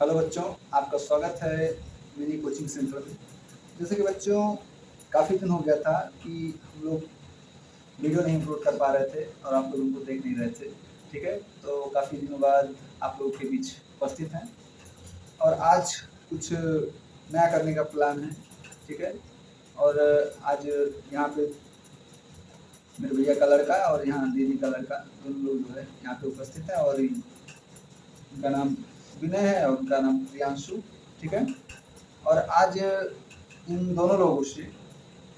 Hello बच्चों, आपका स्वागत है मेरी कोचिंग सेंटर में। जैसे कि बच्चों काफ़ी दिन हो गया था कि हम लोग वीडियो नहीं अपलोड कर पा रहे थे और आप लोग उनको देख नहीं रहे थे। ठीक है, तो काफ़ी दिनों बाद आप लोगों के बीच उपस्थित हैं और आज कुछ नया करने का प्लान है। ठीक है, और आज यहाँ पे मेरे भैया का लड़का और यहाँ दीदी का लड़का दोनों लोग जो है यहाँ पे उपस्थित है और उनका नाम विनय है और उनका नाम प्रियांशु। ठीक है, और आज इन दोनों लोगों से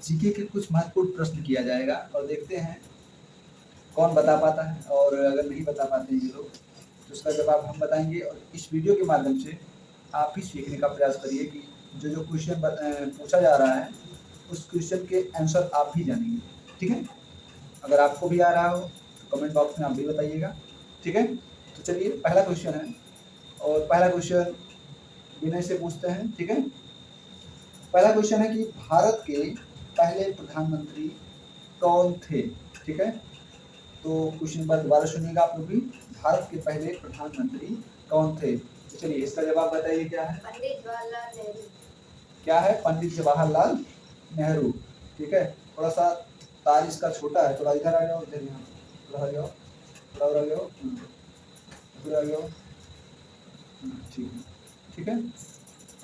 जीके के कुछ महत्वपूर्ण प्रश्न किया जाएगा और देखते हैं कौन बता पाता है, और अगर नहीं बता पाते ये लोग तो उसका जवाब हम बताएंगे। और इस वीडियो के माध्यम से आप भी सीखने का प्रयास करिए कि जो जो क्वेश्चन पूछा जा रहा है उस क्वेश्चन के आंसर आप भी जानेंगे। ठीक है, अगर आपको भी आ रहा हो तो कमेंट बॉक्स में आप भी बताइएगा। ठीक है, तो चलिए पहला क्वेश्चन है और पहला क्वेश्चन विनय से पूछते हैं। ठीक है, पहला क्वेश्चन है कि भारत के पहले प्रधानमंत्री कौन थे। ठीक है, तो क्वेश्चन नंबर दोबारा सुनिएगा आप लोग भी। भारत के पहले प्रधानमंत्री कौन थे? तो चलिए इसका जवाब बताइए क्या है। पंडित जवाहरलाल नेहरू। क्या है? पंडित जवाहरलाल नेहरू। ठीक है, थोड़ा सा तार इसका छोटा है, थोड़ा इधर आ जाओ, इधर यहाँ थोड़ा आ जाओ, थोड़ा और आ जाओ, थोड़ा आ जाओ। ठीक है, ठीक है,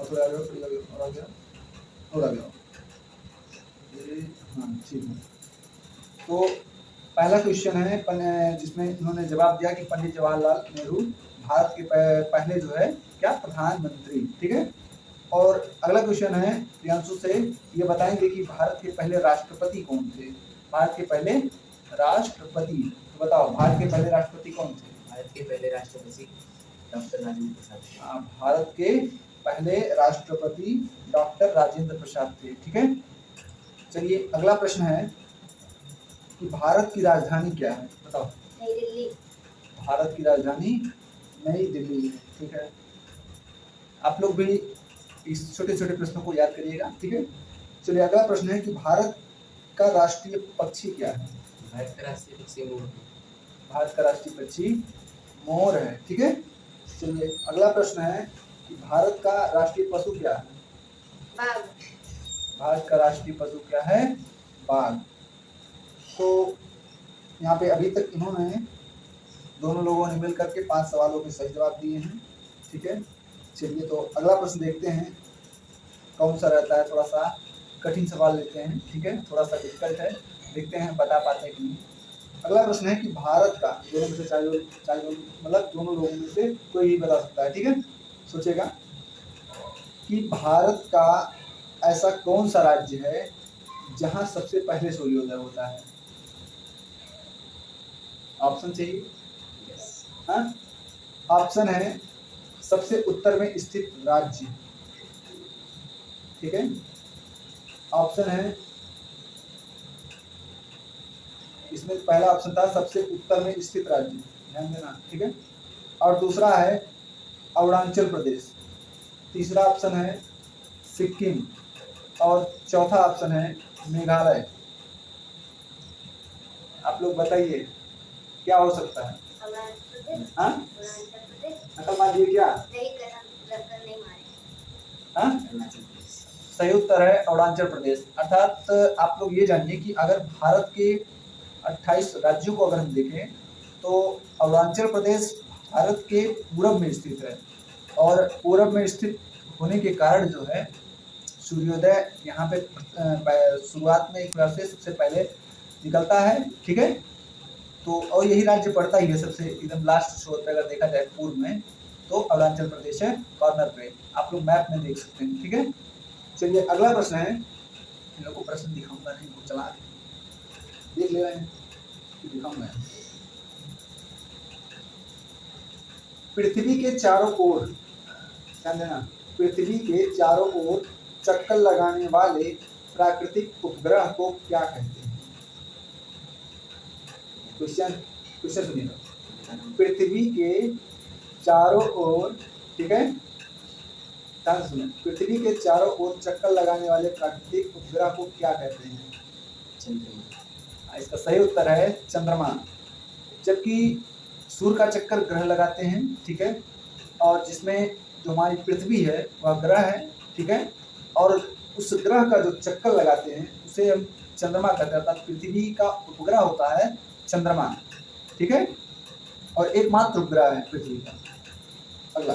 और थोड़ा आ जाओ, थोड़ा और आ जाओ, और आ जाओ। हाँ ठीक है, तो पहला क्वेश्चन है जिसमें इन्होंने जवाब दिया कि पंडित जवाहरलाल नेहरू भारत के पहले जो है क्या प्रधानमंत्री। ठीक है, और अगला क्वेश्चन है प्रियांशु से, ये बताएंगे कि भारत के पहले राष्ट्रपति कौन थे। भारत के पहले राष्ट्रपति, तो बताओ भारत के पहले राष्ट्रपति कौन थे? भारत के पहले राष्ट्रपति डॉक्टर राजेंद्र प्रसाद। भारत के पहले राष्ट्रपति डॉक्टर राजेंद्र प्रसाद थे। ठीक है, चलिए अगला प्रश्न है कि भारत की राजधानी क्या है, बताओ। नई दिल्ली। भारत की राजधानी नई दिल्ली है। ठीक है, आप लोग भी इस छोटे छोटे प्रश्नों को याद करिएगा। ठीक है, चलिए अगला प्रश्न है कि भारत का राष्ट्रीय पक्षी क्या है। भारत का राष्ट्रीय पक्षी मोर। भारत का राष्ट्रीय पक्षी मोर है। ठीक है, चलिए अगला प्रश्न है कि भारत का राष्ट्रीय पशु क्या है। बाघ। भारत का राष्ट्रीय पशु क्या है? बाघ। तो यहाँ पे अभी तक इन्होंने दोनों लोगों ने मिल करके 5 सवालों के सही जवाब दिए हैं। ठीक है, चलिए तो अगला प्रश्न देखते हैं कौन सा रहता है। थोड़ा सा कठिन सवाल लेते हैं। ठीक है, थोड़ा सा डिफिकल्ट है, देखते हैं बता पाते हैं कि नहीं। अगला प्रश्न है कि भारत का दोनों में से मतलब दोनों लोगों में से कोई भी बता सकता है। ठीक है, सोचेगा कि भारत का ऐसा कौन सा राज्य है जहां सबसे पहले सूर्योदय होता है। ऑप्शन चाहिए? हाँ, ऑप्शन है सबसे उत्तर में स्थित राज्य। ठीक है, ऑप्शन है इसमें पहला ऑप्शन था सबसे उत्तर में स्थित राज्य, ध्यान देना। ठीक है, और दूसरा है अरुणाचल प्रदेश, तीसरा ऑप्शन है सिक्किम और चौथा ऑप्शन है मेघालय। आप लोग बताइए क्या हो सकता है। हाँ, अकल मारिए क्या? हाँ, सही उत्तर है अरुणाचल प्रदेश। अर्थात आप लोग ये जानिए कि अगर भारत के 28 राज्यों को अगर हम देखें तो अरुणाचल प्रदेश भारत के पूरब में स्थित है और पूरब में स्थित होने के कारण जो है सूर्योदय यहाँ पे शुरुआत में एक बार से सबसे पहले निकलता है। ठीक है, तो और यही राज्य पड़ता ही है सबसे एकदम लास्ट छोर पे, अगर देखा जाए पूर्व में तो अरुणाचल प्रदेश है कॉर्नर पे, आप लोग मैप में देख सकते हैं। ठीक है, चलिए अगला प्रश्न है, इन लोगों को प्रश्न दिखाऊंगा नहीं, वो चला देख ले रहे हैं, दिखाऊंगा। पृथ्वी के चारों ओर, ध्यान देना, पृथ्वी के चारों ओर चक्कर लगाने वाले प्राकृतिक उपग्रह को क्या कहते हैं। क्वेश्चन सुनिएगा, पृथ्वी के चारों ओर, ठीक है, ध्यान सुनिए, पृथ्वी के चारों ओर चक्कर लगाने वाले प्राकृतिक उपग्रह को क्या कहते हैं। चंद्रमा। इसका सही उत्तर है चंद्रमा। जबकि सूर्य का चक्कर ग्रह लगाते हैं। ठीक है, और जिसमें जो हमारी पृथ्वी है वह ग्रह है, ठीक है, और उस ग्रह का जो चक्कर लगाते हैं उसे हम चंद्रमा कहते हैं, अर्थात पृथ्वी का उपग्रह होता है चंद्रमा, ठीक है, और एकमात्र उपग्रह है पृथ्वी का। अगला,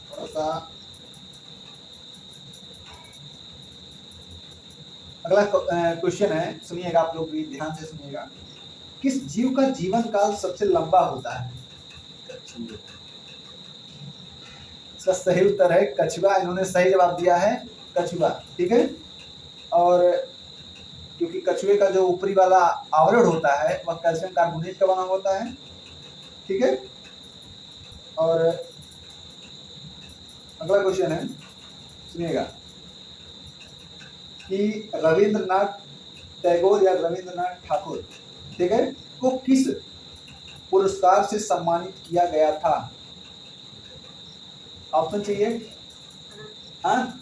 थोड़ा सा अगला क्वेश्चन है, सुनिएगा आप लोग भी ध्यान से सुनिएगा। किस जीव का जीवन काल सबसे लंबा होता है? इसका सही उत्तर है कछुआ। इन्होंने सही जवाब दिया है कछुआ, ठीक है, और क्योंकि कछुए का जो ऊपरी वाला आवरण होता है वह कैल्शियम कार्बोनेट का बना होता है, ठीक है। और अगला क्वेश्चन है, सुनिएगा, कि रविंद्रनाथ टैगोर या रविंद्रनाथ ठाकुर, ठीक है, को किस पुरस्कार से सम्मानित किया गया था? ऑप्शन चाहिए? हाँ,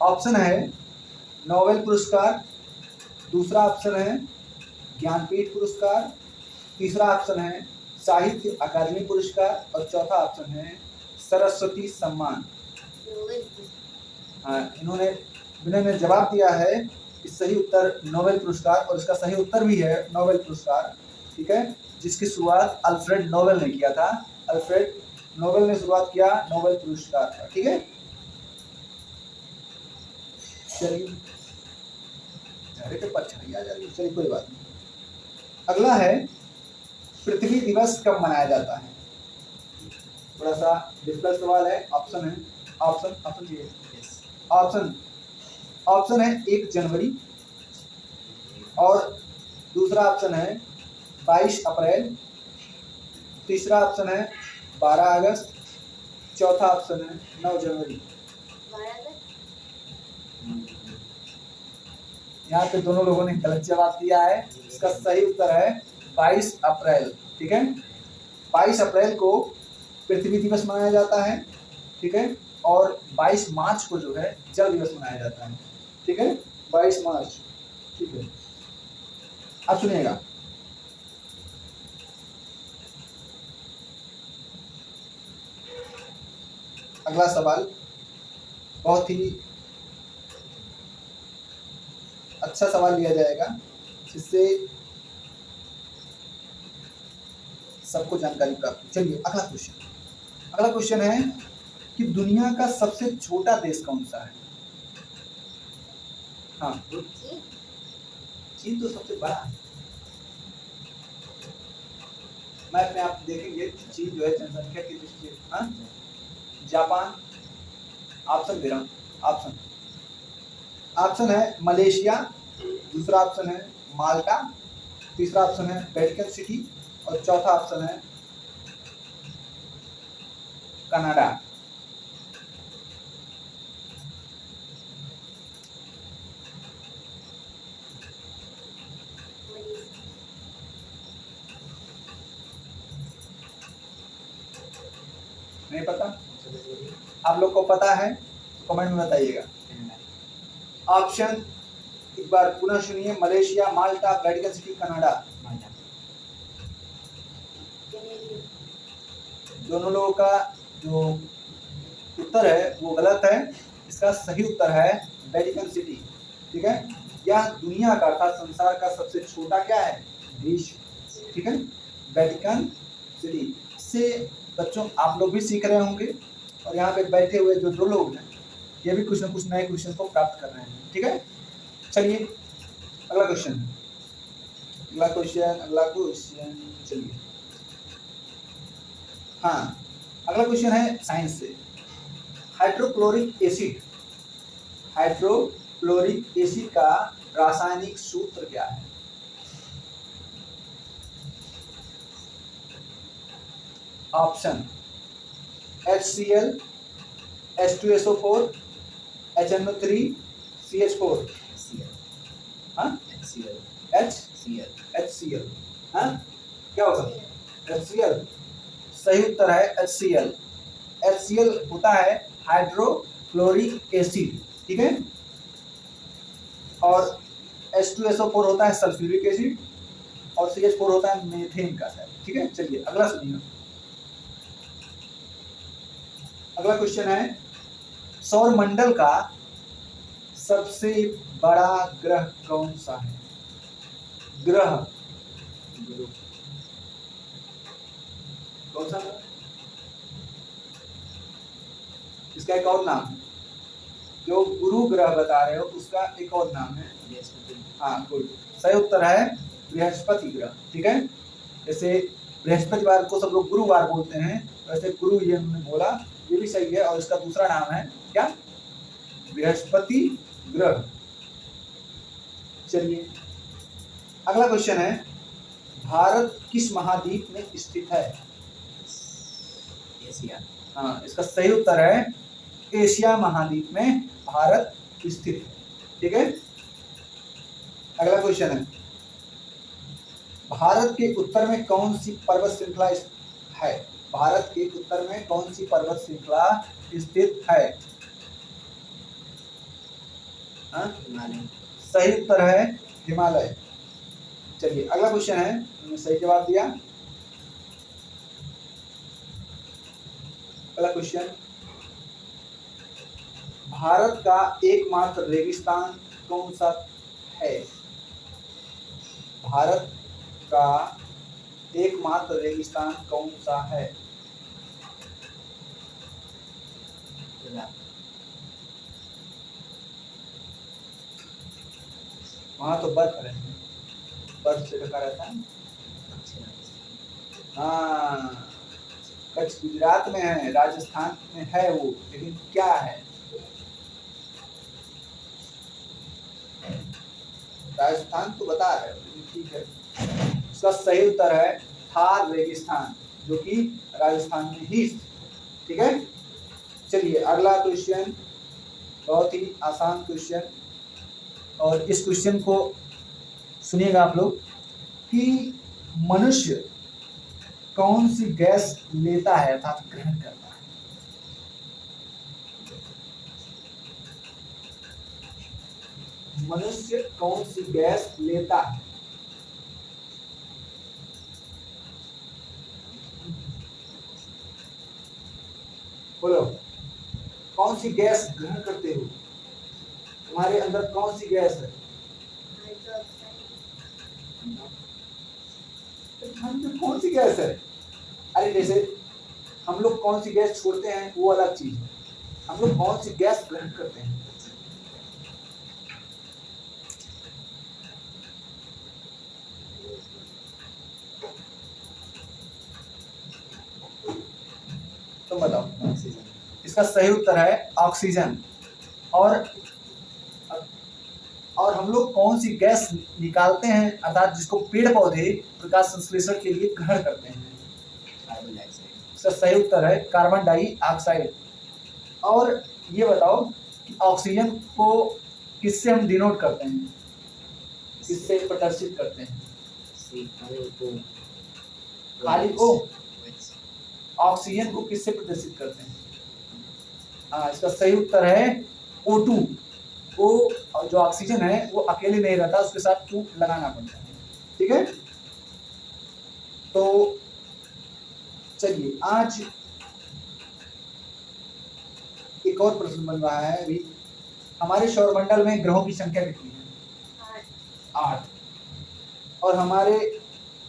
ऑप्शन है नोबेल पुरस्कार, दूसरा ऑप्शन है ज्ञानपीठ पुरस्कार, तीसरा ऑप्शन है साहित्य अकादमी पुरस्कार और चौथा ऑप्शन है सरस्वती सम्मान। हाँ, इन्होंने जवाब दिया है कि सही उत्तर नोबेल पुरस्कार, और इसका सही उत्तर भी है नोबेल पुरस्कार, ठीक है, जिसकी शुरुआत अल्फ्रेड नोबेल ने किया था। अल्फ्रेड नोबेल ने शुरुआत किया नोबेल पुरस्कार का, ठीक है। चलिए, चलिए कोई बात नहीं। अगला है, पृथ्वी दिवस कब मनाया जाता है? थोड़ा सा डिफिकल्ट सवाल है। ऑप्शन है, ऑप्शन चाहिए? ऑप्शन है 1 जनवरी, और दूसरा ऑप्शन है 22 अप्रैल, तीसरा ऑप्शन है 12 अगस्त, चौथा ऑप्शन है 9 जनवरी। यहाँ पे दोनों लोगों ने गलत जवाब दिया है। इसका सही उत्तर है 22 अप्रैल, ठीक है। 22 अप्रैल को पृथ्वी दिवस मनाया जाता है, ठीक है, और 22 मार्च को जो है जल दिवस मनाया जाता है, ठीक है, 22 मार्च, ठीक है। अब सुनिएगा, अगला सवाल बहुत ही अच्छा सवाल लिया जाएगा, जिससे सबको जानकारी प्राप्त। चलिए अगला क्वेश्चन है कि दुनिया का सबसे छोटा देश कौन सा है? हाँ, चीन तो सबसे बड़ा है। मैप में आप देखेंगे चीन जो है जनसंख्या की दृष्टि से, हाँ, जापान, ऑप्शन दे रहा हूँ, ऑप्शन है मलेशिया, दूसरा ऑप्शन है माल्टा, तीसरा ऑप्शन है वेटिकन सिटी और चौथा ऑप्शन है कनाडा। नहीं पता? आप लोग को पता है तो कमेंट में बताइएगा। ऑप्शन एक बार पुनः सुनिए, मलेशिया, माल्टा, वेटिकन सिटी, कनाडा। दोनों लोगों का जो उत्तर है वो गलत है। इसका सही उत्तर है वेटिकन सिटी, ठीक है। यह दुनिया का अर्थात संसार का सबसे छोटा क्या है? देश, ठीक है, वेटिकन सिटी। इससे बच्चों आप लोग भी सीख रहे होंगे, और यहाँ पे बैठे हुए जो 2 लोग हैं ये भी कुछ न कुछ नए क्वेश्चन को प्राप्त कर रहे हैं, ठीक है। चलिए अगला क्वेश्चन, चलिए, हाँ, अगला क्वेश्चन है साइंस से। हाइड्रोक्लोरिक एसिड का रासायनिक सूत्र क्या है? Option HCl, H2SO4, HNO3, CH4। हाँ, HCl, हाँ, क्या होगा? HCl, सही उत्तर है HCl। HCl होता है हाइड्रोक्लोरिक एसिड, ठीक है, और H2SO4 होता है सल्फ्यूरिक एसिड, और CH4 होता है मीथेन का शायद। ठीक है, चलिए अगला सुनिए। अगला क्वेश्चन है, सौर मंडल का सबसे बड़ा ग्रह कौन सा है? ग्रह गुरु कौन सा है? इसका एक और नाम है, जो गुरु ग्रह बता रहे हो उसका एक और नाम है। बृहस्पति। हाँ गुड, सही उत्तर है बृहस्पति ग्रह। ठीक है, जैसे बृहस्पतिवार को सब लोग गुरुवार बोलते हैं, वैसे गुरु ये हमने बोला, ये भी सही है। और इसका दूसरा नाम है क्या? बृहस्पति ग्रह। चलिए अगला क्वेश्चन है, भारत किस महाद्वीप में स्थित है? एशिया। हाँ, इसका सही उत्तर है एशिया महाद्वीप में भारत स्थित है। ठीक है, अगला क्वेश्चन है, भारत के उत्तर में कौन सी पर्वत श्रृंखला है? भारत के उत्तर में कौन सी पर्वत श्रृंखला स्थित है? हाँ? हिमालय। सही उत्तर है हिमालय। चलिए अगला क्वेश्चन है, मैंने सही जवाब दिया। अगला क्वेश्चन, भारत का एकमात्र रेगिस्तान कौन सा है? भारत का एकमात्र रेगिस्तान कौन सा है? लद्दाख। वहां तो बर्फ रहती है, बर्फ से ढका रहता है। हाँ, कच्छ गुजरात में है, राजस्थान में है वो, लेकिन क्या है? राजस्थान तो बता रहे हो, लेकिन ठीक है। इसका सही उत्तर है थार रेगिस्तान, जो कि राजस्थान में ही स्थित। ठीक है, चलिए अगला क्वेश्चन, बहुत ही आसान क्वेश्चन, और इस क्वेश्चन को सुनिएगा आप लोग कि मनुष्य कौन सी गैस लेता है अर्थात ग्रहण करता है? मनुष्य कौन सी गैस लेता है? बोलो, कौन सी गैस ग्रहण करते हो? तुम्हारे अंदर कौन सी गैस है? कौन सी गैस है? अरे जैसे हम लोग कौन सी गैस छोड़ते हैं वो अलग चीज है, हम लोग कौन सी गैस ग्रहण करते हैं। तुम बताओ। ऑक्सीजन। इसका सही उत्तर है ऑक्सीजन। और हम लोग कौन सी गैस निकालते हैं अर्थात जिसको पेड़ पौधे प्रकाश संश्लेषण के लिए ग्रहण करते हैं? Carbon dioxide. इसका सही उत्तर है कार्बन डाइऑक्साइड। और ये बताओ कि ऑक्सीजन को किससे हम डिनोट करते हैं, किससे प्रदर्शित करते हैं? खाली को ऑक्सीजन को किससे प्रदर्शित करते हैं? हाँ, इसका सही उत्तर है O2। वो जो ऑक्सीजन है वो अकेले नहीं रहता, उसके साथ 2 लगाना पड़ता है। ठीक है, तो चलिए आज एक और प्रश्न बन रहा है अभी, हमारे सौरमंडल में ग्रहों की संख्या कितनी है? 8। और हमारे,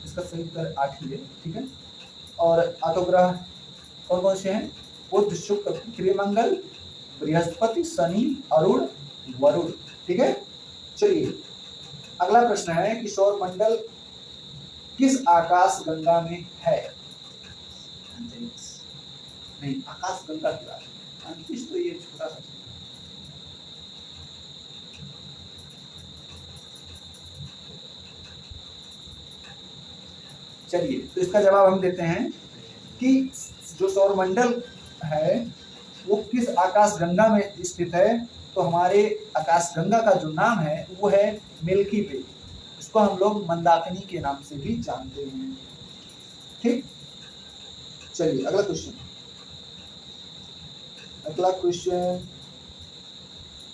इसका सही उत्तर 8 ही है। ठीक है, और आठों ग्रह कौन कौन से हैं? बुध, शुक्र, पृथ्वी, मंगल, बृहस्पति, शनि, अरुण, वरुण। ठीक है, चलिए अगला प्रश्न है कि सौरमंडल किस आकाश गंगा में है? नहीं, आकाश गंगा की बात है, अंतरिक्ष तो ये छोटा सा। चलिए तो इसका जवाब हम देते हैं कि जो सौरमंडल है वो किस आकाश गंगा में स्थित है। तो हमारे आकाश गंगा का जो नाम है वो है मिल्की वे, इसको हम लोग मंदाकिनी के नाम से भी जानते हैं। ठीक, चलिए अगला क्वेश्चन। अगला क्वेश्चन,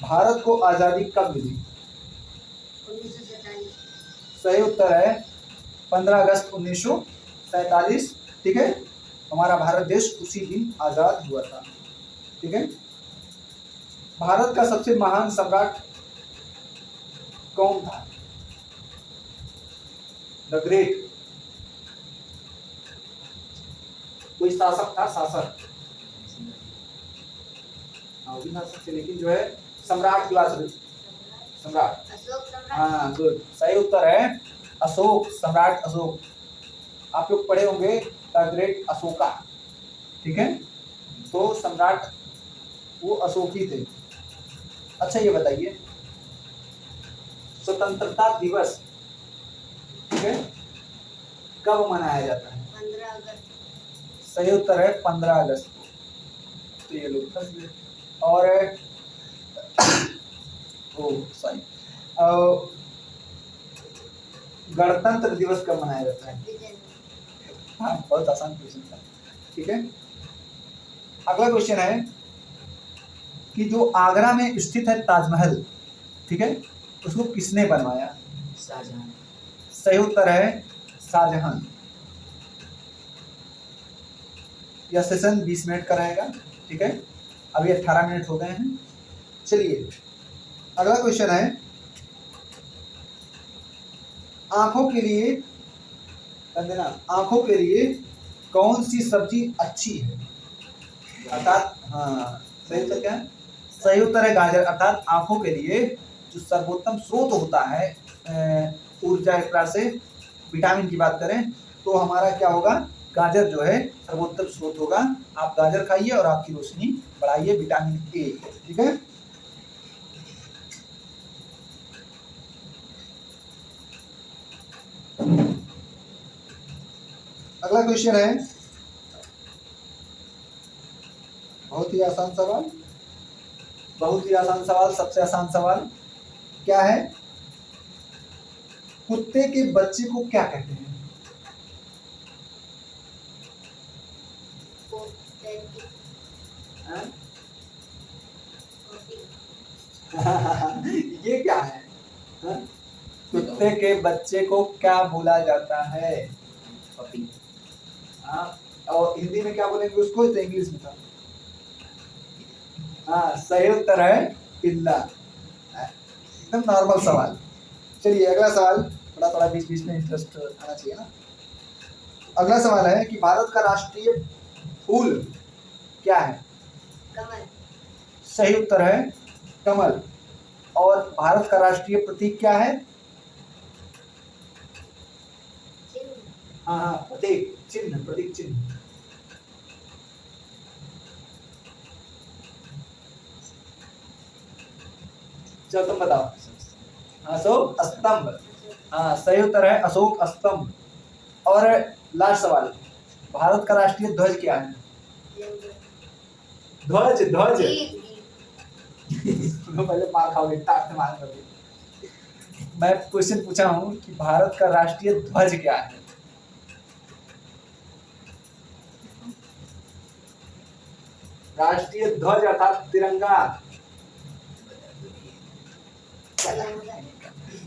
भारत को आजादी कब मिली? 1947। सही उत्तर है 15 अगस्त 1947, ठीक है। हमारा भारत देश उसी दिन आजाद हुआ था, ठीक है। भारत का सबसे महान सम्राट कौन था? द ग्रेट, कोई शासक था, शासक, हाँ भी शासक थे, लेकिन जो है सम्राट की बात करें, सम्राट। अशोक सम्राट। हाँ गुड, सही उत्तर है अशोक, सम्राट अशोक। आप लोग पढ़े होंगे द ग्रेट अशोका, ठीक है। तो सम्राट वो अशोक ही थे। अच्छा ये बताइए, स्वतंत्रता दिवस, ठीक है, कब मनाया जाता है? 15 अगस्त। सही उत्तर है 15 अगस्त को। तो ये लोग फंस गए। और ओ सॉरी, गणतंत्र दिवस कब मनाया जाता है? 26 जनवरी। हाँ बहुत आसान क्वेश्चन था, ठीक है। अगला क्वेश्चन है कि जो आगरा में स्थित है ताजमहल, ठीक है, उसको किसने बनवाया? शाहजहां। सही उत्तर है शाहजहां। यह सेशन 20 मिनट का रहेगा, ठीक है। अभी 18 मिनट हो गए हैं। चलिए अगला क्वेश्चन है, आंखों के लिए, देना, आंखों के लिए कौन सी सब्जी अच्छी है? अर्थात हाँ सही उत्तर क्या है? सही उत्तर है गाजर। अर्थात आंखों के लिए जो सर्वोत्तम स्रोत होता है ऊर्जा, एक प्रकार से विटामिन की बात करें तो हमारा क्या होगा? गाजर जो है सर्वोत्तम स्रोत होगा। आप गाजर खाइए और आपकी रोशनी बढ़ाइए, विटामिन ए, ठीक है। अगला क्वेश्चन है, बहुत ही आसान सवाल, बहुत ही आसान सवाल, सबसे आसान सवाल क्या है? कुत्ते के बच्चे को क्या कहते हैं? हाँ? ये क्या है? हाँ? कुत्ते के बच्चे को क्या बोला जाता है? पपी। हाँ, और हिंदी में क्या बोलेंगे उसको? तो इंग्लिश में था। हाँ सही उत्तर है पिल्ला। एकदम नॉर्मल सवाल। चलिए अगला सवाल, थोड़ा थोड़ा बीच बीच में इंटरेस्ट आना चाहिए ना। अगला सवाल है कि भारत का राष्ट्रीय फूल क्या है? कमल। सही उत्तर है कमल। और भारत का राष्ट्रीय प्रतीक क्या है? चिन्ह। हाँ हाँ प्रतीक, चिन्ह, प्रतीक चिन्ह। चलो तुम बताओ। अशोक स्तंभ। हाँ सही उत्तर है अशोक स्तंभ। और लास्ट सवाल, भारत का राष्ट्रीय ध्वज क्या है? ध्वज, ध्वज। पहले मार खाओगे, टाट से मारेंगे। मैं क्वेश्चन पूछा हूँ कि भारत का राष्ट्रीय ध्वज क्या है? राष्ट्रीय ध्वज अर्थात तिरंगा।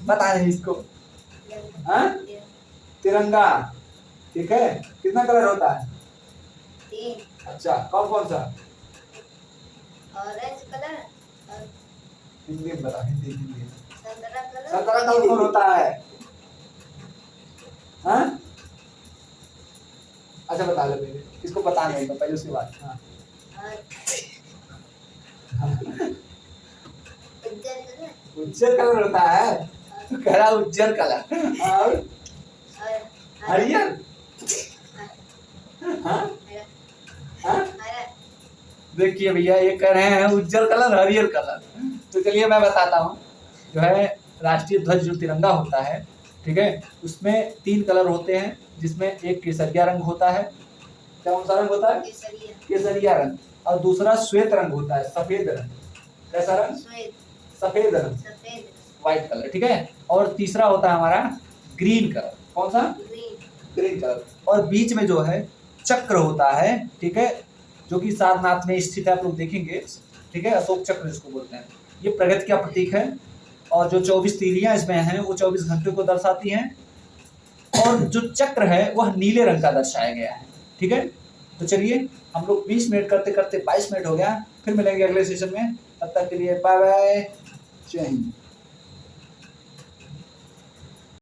बता रहे इसको। हाँ? तिरंगा, ठीक है। कितना कलर होता है? 3। अच्छा कौन कौन सा? ऑरेंज कलर और हिंदी में बता, हिंदी हिंदी। संतरा कलर। संतरा कलर कौन होता है? हाँ? अच्छा बता दो पहले, इसको बता नहीं तो पहले उसके बाद। हाँ उज्जर कलर। उज्जर कलर होता है, तो कह रहा उज्जर कलर। और हरियर। हाँ? हाँ? देखिए भैया ये कह रहे हैं उज्जर कलर, हरियर कलर। तो चलिए मैं बताता हूँ। जो है राष्ट्रीय ध्वज जो तिरंगा होता है, ठीक है, उसमें 3 कलर होते हैं, जिसमें एक केसरिया रंग होता है। कौन सा रंग होता है? केसरिया। केसरिया रंग। और दूसरा श्वेत रंग होता है, सफेद रंग। कैसा रंग? श्वेत। सफेद रंग, सफेद। व्हाइट कलर, ठीक है। और तीसरा होता है हमारा ग्रीन कलर। कौन सा? ग्रीन। Green colour. और बीच में जो है चक्र होता है, ठीक है, जो कि सारनाथ में स्थित है, आप लोग देखेंगे, ठीक है। अशोक चक्र इसको बोलते हैं। ये प्रगति का प्रतीक है। और जो 24 तीलियां इसमें हैं वो 24 घंटे को दर्शाती हैं। और जो चक्र है वह नीले रंग का दर्शाया गया है। ठीक है, तो चलिए हम लोग 20 मिनट करते करते 22 मिनट हो गया, फिर मिलेंगे अगले सेशन में। तब तक के लिए बाय बाय, जय हिंद।